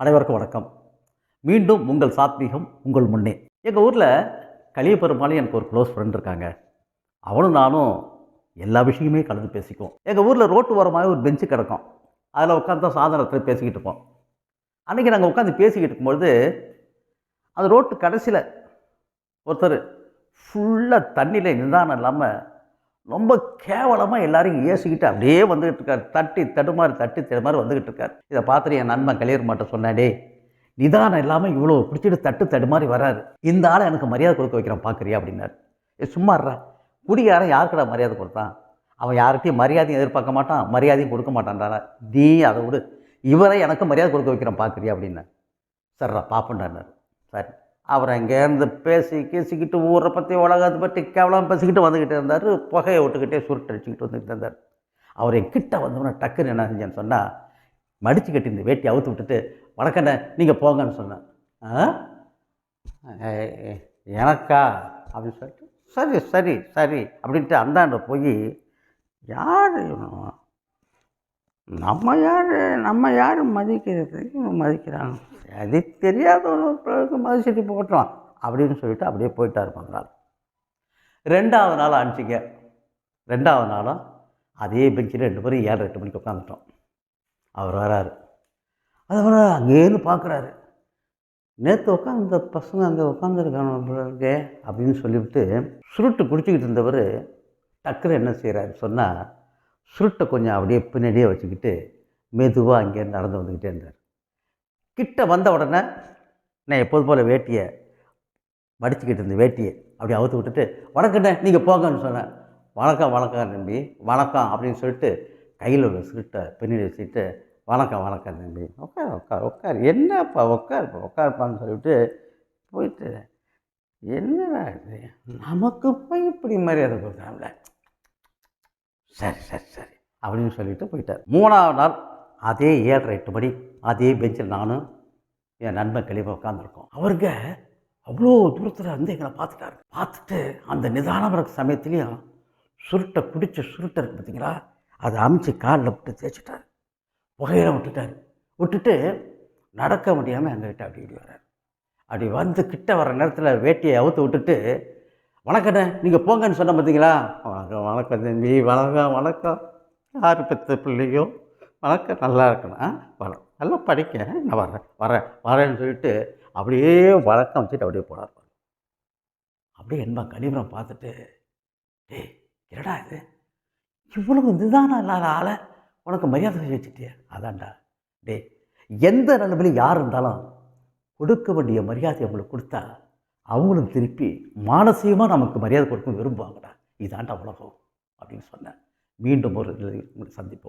அனைவருக்கும் வணக்கம். மீண்டும் உங்கள் சாத்வீகம் உங்கள் முன்னே. எங்கள் ஊரில் கலியபெருமாள் எனக்கு ஒரு க்ளோஸ் ஃப்ரெண்ட் இருக்காங்க. அவனும் நானும் எல்லா விஷயமே கலந்து பேசிக்குவோம். எங்கள் ஊரில் ரோட்டு ஓரமாக ஒரு பெஞ்சு கிடக்கும். அதில் உட்காந்து தான் சாதனத்தில் பேசிக்கிட்டு இருப்போம். அன்றைக்கி நாங்கள் உட்காந்து பேசிக்கிட்டு இருக்கும்பொழுது அந்த ரோட்டு கடைசியில் ஒருத்தர் ஃபுல்லாக தண்ணியில் நிதானம் இல்லாமல் ரொம்ப கேவலமாக எல்லாரையும் ஏசிக்கிட்டு அப்படியே வந்துக்கிட்டு இருக்கார். தட்டி தடுமாறி வந்துக்கிட்டு இருக்கார். இதை பார்த்துட்டு என் நண்பன் கலியபெருமாள்கிட்ட சொன்னாடே, நிதானம் இல்லாமல் இவ்வளோ பிடிச்சிட்டு தடுமாறி வராரு, இந்த ஆளை எனக்கு மரியாதை கொடுக்க வைக்கிறான் பார்க்குறியா அப்படின்னாரு. சும்மாறா, குடியாரன் யாருக்கடா மரியாதை கொடுத்தான்? அவன் யார்கிட்டையும் மரியாதையும் எதிர்பார்க்க மாட்டான், மரியாதையும் கொடுக்க மாட்டான்டா. நீ அதை விடு, இவரை எனக்கு மரியாதை கொடுக்க வைக்கிறான் பார்க்குறியா அப்படின்னா. சரிடா பாப்பண்டான்னார். சரி, அவர் அங்கேருந்து பேசிக்கிட்டு ஊரை பற்றி உலகத்தை பற்றி கேவலம் பேசிக்கிட்டு வந்துக்கிட்டே இருந்தார். புகையை விட்டுக்கிட்டே சுருட்டடிச்சிக்கிட்டு வந்துக்கிட்டு இருந்தார். அவர் என் கிட்ட வந்தோன்னே டக்குன்னு என்ன செஞ்சேன்னு சொன்னால், மடித்து கட்டி இந்த வேட்டி அவுத்து விட்டுட்டு, வணக்கண்ணே நீங்கள் போங்கன்னு சொன்னேன். எனக்கா அப்படின்னு சொல்லிட்டு, சரி சரி சரி அப்படின்ட்டு அந்தாண்ட போய், யார் நம்ம யார் மதிக்கிறது, மதிக்கிறாங்க, அது தெரியாதவங்களுக்கு மதிச்சுட்டு போட்டோம் அப்படின்னு சொல்லிட்டு அப்படியே போயிட்டார் மறுநாள். 2வது நாள் அனுப்பிச்சிங்க. 2வது நாளும் அதே பெஞ்சில் 2 பேரும் 7-8 மணிக்கு உட்காந்துட்டோம். அவர் வராரு. அதுபோல் அங்கேருந்து பார்க்குறாரு. நேற்று உட்காந்து இந்த பசங்க அங்கே உட்காந்துருக்கானுங்க அப்படின்னு சொல்லிவிட்டு சுருட்டு குடிச்சிக்கிட்டு இருந்தவர் டக்குன்னு என்ன செய்கிறாரு சொன்னால், சுருட்டை கொஞ்சம் அப்படியே பின்னாடியே வச்சுக்கிட்டு மெதுவாக அங்கேருந்து நடந்து வந்துக்கிட்டே இருந்தார். கிட்ட வந்த உடனே நான் எப்போது போல் வேட்டியை மடிச்சுக்கிட்டு இருந்த வேட்டியை அப்படி அவுத்து விட்டுட்டு, வணக்கண்ணே நீங்கள் போங்கன்னு சொன்னேன். வணக்கம் தம்பி, வணக்கம் அப்படின்னு சொல்லிட்டு கையில் உள்ள சுருட்டை பின்னாடி வச்சுக்கிட்டு, வணக்கம் தம்பி, உட்கார் என்னப்பா உட்காருப்பான்னு சொல்லிவிட்டு போயிட்டு, என்னடா இது நமக்கு போய் இப்படி மரியாதை கொடுக்குறாங்களே, சரி அப்படின்னு சொல்லிட்டு போயிட்டார். 3வது நாள் அதே 7-8 மணி அதே பெஞ்சில் நானும் என் நண்பன் கலியபெருமாள் உட்காந்துருக்கோம். அவருங்க அவ்வளோ தூரத்தில் வந்து எங்களை பார்த்துட்டு அந்த நிதானம் இருக்க சமயத்துலேயும் சுருட்டை பிடிச்ச சுருட்டை இருக்குது பார்த்தீங்களா, அதை அமுச்சு காலில் விட்டு தேய்ச்சிட்டார். புகையில விட்டுட்டு நடக்க முடியாமல் எங்ககிட்ட அப்படி வர்றார். அப்படி வந்து கிட்ட வர நேரத்தில் வேட்டியை அவுத்து விட்டுட்டு, வணக்கண்ணே நீங்கள் போங்கன்னு சொன்ன பார்த்தீங்களா, வணக்கம் தம்பி, வணக்கம் யார் பெற்ற பிள்ளையோ, வணக்கம் நல்லா இருக்கணும், நல்லா படிக்க, நான் வரேன்னு சொல்லிட்டு அப்படியே வணக்கம் வச்சுட்டு அப்படியே போனார். அப்படியே என்பா கலியபெருமாள் பார்த்துட்டு, டேய் என்னடா இது, இவ்வளவு நிதானம் இல்லாத ஆளை உனக்கு மரியாதை செஞ்சு வச்சுட்டிய. அதான்டா டே, எந்த நிலைமையிலும் யார் இருந்தாலும் கொடுக்க வேண்டிய மரியாதை அவங்களுக்கு கொடுத்தா அவங்களும் திருப்பி மானசீகமாக நமக்கு மரியாதை கொடுக்க விரும்புவாங்கடா. இதாண்டா உலகம் அப்படின்னு சொன்னேன். மீண்டும் ஒரு சந்திப்போம்.